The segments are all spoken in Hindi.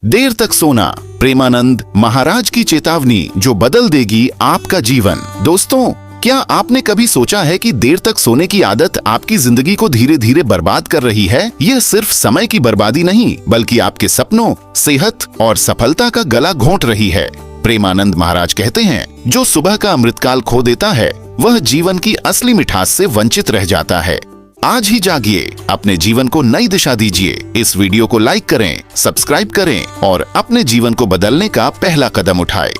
देर तक सोना, प्रेमानंद महाराज की चेतावनी जो बदल देगी आपका जीवन। दोस्तों, क्या आपने कभी सोचा है कि देर तक सोने की आदत आपकी जिंदगी को धीरे धीरे बर्बाद कर रही है? यह सिर्फ समय की बर्बादी नहीं, बल्कि आपके सपनों, सेहत और सफलता का गला घोंट रही है। प्रेमानंद महाराज कहते हैं, जो सुबह का अमृतकाल खो देता है वह जीवन की असली मिठास से वंचित रह जाता है। आज ही जागिए, अपने जीवन को नई दिशा दीजिए। इस वीडियो को लाइक करें, सब्सक्राइब करें और अपने जीवन को बदलने का पहला कदम उठाएं।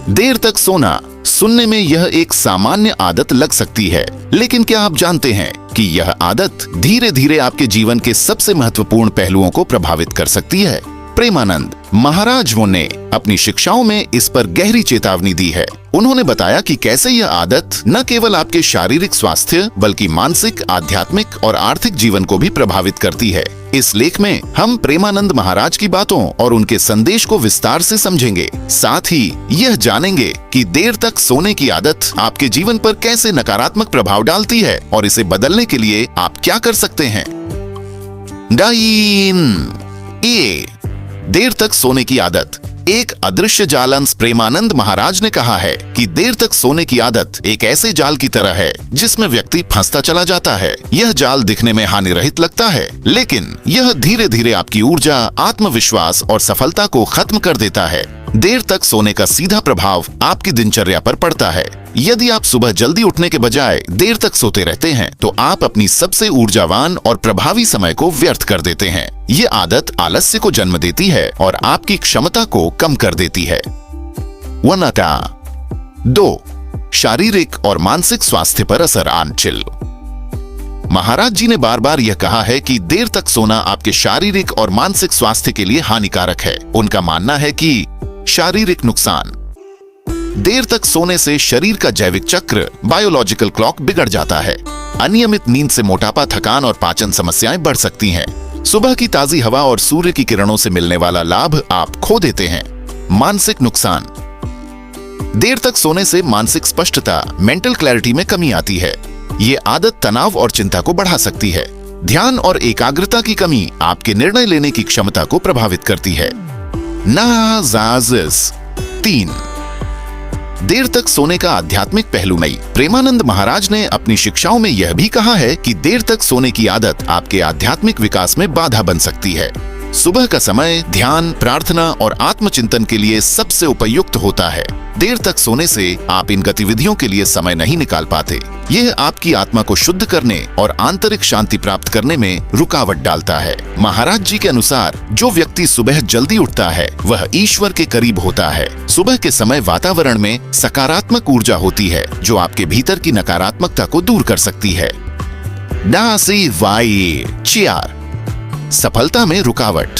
देर तक सोना, सुनने में यह एक सामान्य आदत लग सकती है, लेकिन क्या आप जानते हैं कि यह आदत धीरे धीरे आपके जीवन के सबसे महत्वपूर्ण पहलुओं को प्रभावित कर सकती है? प्रेमानंद महाराज ने अपनी शिक्षाओं में इस पर गहरी चेतावनी दी है। उन्होंने बताया कि कैसे यह आदत न केवल आपके शारीरिक स्वास्थ्य बल्कि मानसिक, आध्यात्मिक और आर्थिक जीवन को भी प्रभावित करती है। इस लेख में हम प्रेमानंद महाराज की बातों और उनके संदेश को विस्तार से समझेंगे। साथ ही यह जानेंगे कि देर तक सोने की आदत आपके जीवन पर कैसे नकारात्मक प्रभाव डालती है और इसे बदलने के लिए आप क्या कर सकते हैं। देर तक सोने की आदत, एक अदृश्य जाल। प्रेमानंद महाराज ने कहा है कि देर तक सोने की आदत एक ऐसे जाल की तरह है जिसमें व्यक्ति फंसता चला जाता है। यह जाल दिखने में हानि रहित लगता है, लेकिन यह धीरे धीरे आपकी ऊर्जा, आत्मविश्वास और सफलता को खत्म कर देता है। देर तक सोने का सीधा प्रभाव आपकी दिनचर्या पर पड़ता है। यदि आप सुबह जल्दी उठने के बजाय देर तक सोते रहते हैं, तो आप अपनी सबसे ऊर्जावान और प्रभावी समय को व्यर्थ कर देते हैं। ये आदत आलस्य को जन्म देती है और आपकी क्षमता को कम कर देती है। 2. शारीरिक और मानसिक स्वास्थ्य पर असर। आंचिल महाराज जी ने बार बार यह कहा है कि देर तक सोना आपके शारीरिक और मानसिक स्वास्थ्य के लिए हानिकारक है। उनका मानना है कि शारीरिक नुकसान, देर तक सोने से शरीर का जैविक चक्र, बायोलॉजिकल क्लॉक बिगड़ जाता है। अनियमित नींद से मोटापा, थकान और पाचन समस्याएं बढ़ सकती हैं। सुबह की ताजी हवा और सूर्य की किरणों से मिलने वाला लाभ आप खो देते हैं। मानसिक नुकसान, देर तक सोने से मानसिक स्पष्टता, मेंटल क्लैरिटी में कमी आती है। ये आदत तनाव और चिंता को बढ़ा सकती है। ध्यान और एकाग्रता की कमी आपके निर्णय लेने की क्षमता को प्रभावित करती है। 3. देर तक सोने का आध्यात्मिक पहलू। नहीं, प्रेमानंद महाराज ने अपनी शिक्षाओं में यह भी कहा है कि देर तक सोने की आदत आपके आध्यात्मिक विकास में बाधा बन सकती है। सुबह का समय ध्यान, प्रार्थना और आत्मचिंतन के लिए सबसे उपयुक्त होता है। देर तक सोने से आप इन गतिविधियों के लिए समय नहीं निकाल पाते। यह आपकी आत्मा को शुद्ध करने और आंतरिक शांति प्राप्त करने में रुकावट डालता है। महाराज जी के अनुसार जो व्यक्ति सुबह जल्दी उठता है वह ईश्वर के करीब होता है। सुबह के समय वातावरण में सकारात्मक ऊर्जा होती है जो आपके भीतर की नकारात्मकता को दूर कर सकती है। 4. सफलता में रुकावट।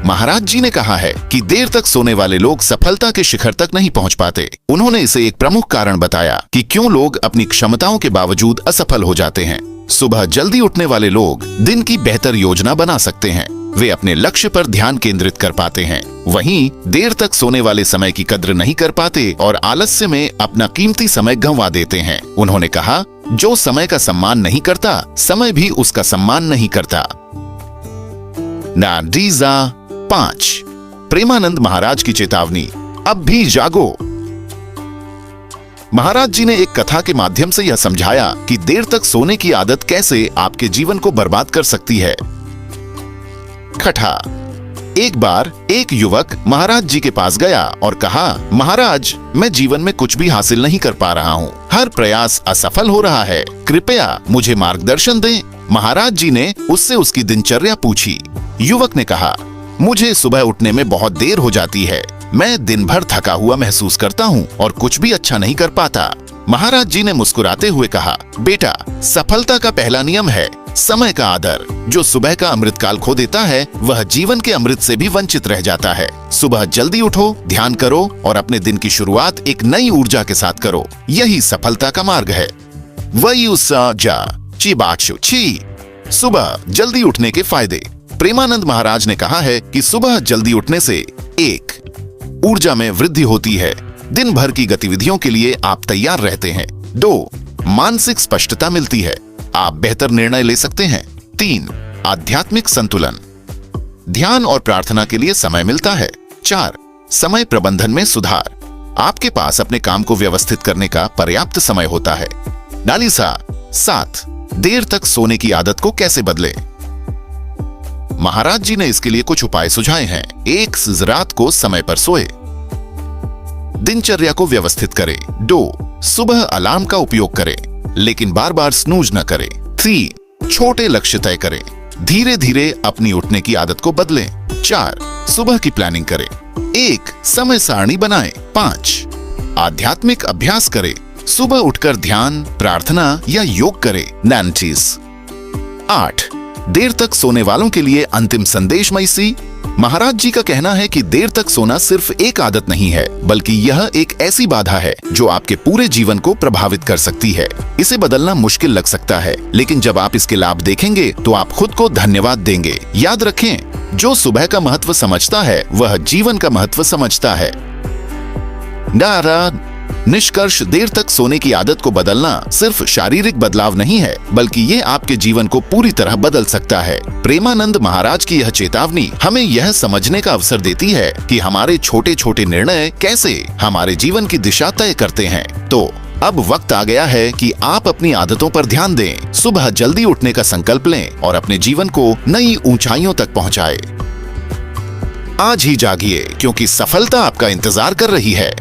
महाराज जी ने कहा है कि देर तक सोने वाले लोग सफलता के शिखर तक नहीं पहुंच पाते। उन्होंने इसे एक प्रमुख कारण बताया कि क्यों लोग अपनी क्षमताओं के बावजूद असफल हो जाते हैं। सुबह जल्दी उठने वाले लोग दिन की बेहतर योजना बना सकते हैं। वे अपने लक्ष्य पर ध्यान केंद्रित कर पाते हैं। वहीं देर तक सोने वाले समय की कद्र नहीं कर पाते और आलस्य में अपना कीमती समय गंवा देते हैं। उन्होंने कहा, जो समय का सम्मान नहीं करता, समय भी उसका सम्मान नहीं करता। 5. प्रेमानंद महाराज की चेतावनी, अब भी जागो। महाराज जी ने एक कथा के माध्यम से यह समझाया कि देर तक सोने की आदत कैसे आपके जीवन को बर्बाद कर सकती है। कथा, एक बार एक युवक महाराज जी के पास गया और कहा, महाराज, मैं जीवन में कुछ भी हासिल नहीं कर पा रहा हूँ। हर प्रयास असफल हो रहा है। कृपया मुझे मार्गदर्शन दें। महाराज जी ने उससे उसकी दिनचर्या पूछी। युवक ने कहा, मुझे सुबह उठने में बहुत देर हो जाती है। मैं दिन भर थका हुआ महसूस करता हूँ और कुछ भी अच्छा नहीं कर पाता। महाराज जी ने मुस्कुराते हुए कहा, बेटा, सफलता का पहला नियम है समय का आदर। जो सुबह का अमृतकाल खो देता है वह जीवन के अमृत से भी वंचित रह जाता है। सुबह जल्दी उठो, ध्यान करो और अपने दिन की शुरुआत एक नई ऊर्जा के साथ करो। यही सफलता का मार्ग है। सुबह जल्दी उठने के फायदे। प्रेमानंद महाराज ने कहा है कि सुबह जल्दी उठने से 1. ऊर्जा में वृद्धि होती है। दिन भर की गतिविधियों के लिए आप तैयार रहते हैं। 2. मानसिक स्पष्टता मिलती है। आप बेहतर निर्णय ले सकते हैं। 3. आध्यात्मिक संतुलन। ध्यान और प्रार्थना के लिए समय मिलता है। 4. समय प्रबंधन में सुधार, आपके पास अपने काम को व्यवस्थित करने का पर्याप्त समय होता है। नालिसा 7. देर तक सोने की आदत को कैसे बदलें? महाराज जी ने इसके लिए कुछ उपाय सुझाए हैं। 1. रात को समय पर सोए, दिनचर्या को व्यवस्थित करें। 2. सुबह अलार्म का उपयोग करें, लेकिन बार बार स्नूज न करें। 3. छोटे लक्ष्य तय करें, धीरे धीरे अपनी उठने की आदत को बदलें। 4. सुबह की प्लानिंग करें, 1. समय सारणी बनाएं। 5. आध्यात्मिक अभ्यास करें, सुबह उठकर ध्यान, प्रार्थना या योग करें। नैंटीज 8. देर तक सोने वालों के लिए अंतिम संदेश मईसी। महाराज जी का कहना है कि देर तक सोना सिर्फ एक आदत नहीं है, बल्कि यह एक ऐसी बाधा है जो आपके पूरे जीवन को प्रभावित कर सकती है। इसे बदलना मुश्किल लग सकता है, लेकिन जब आप इसके लाभ देखेंगे तो आप खुद को धन्यवाद देंगे। याद रखें, जो सुबह का महत्व समझता है वह जीवन का महत्व समझता है। निष्कर्ष, देर तक सोने की आदत को बदलना सिर्फ शारीरिक बदलाव नहीं है, बल्कि ये आपके जीवन को पूरी तरह बदल सकता है। प्रेमानंद महाराज की यह चेतावनी हमें यह समझने का अवसर देती है कि हमारे छोटे छोटे निर्णय कैसे हमारे जीवन की दिशा तय करते हैं। तो अब वक्त आ गया है कि आप अपनी आदतों पर ध्यान दें, सुबह जल्दी उठने का संकल्प लें और अपने जीवन को नई ऊंचाइयों तक पहुंचाएं। आज ही जागिए, क्योंकि सफलता आपका इंतजार कर रही है।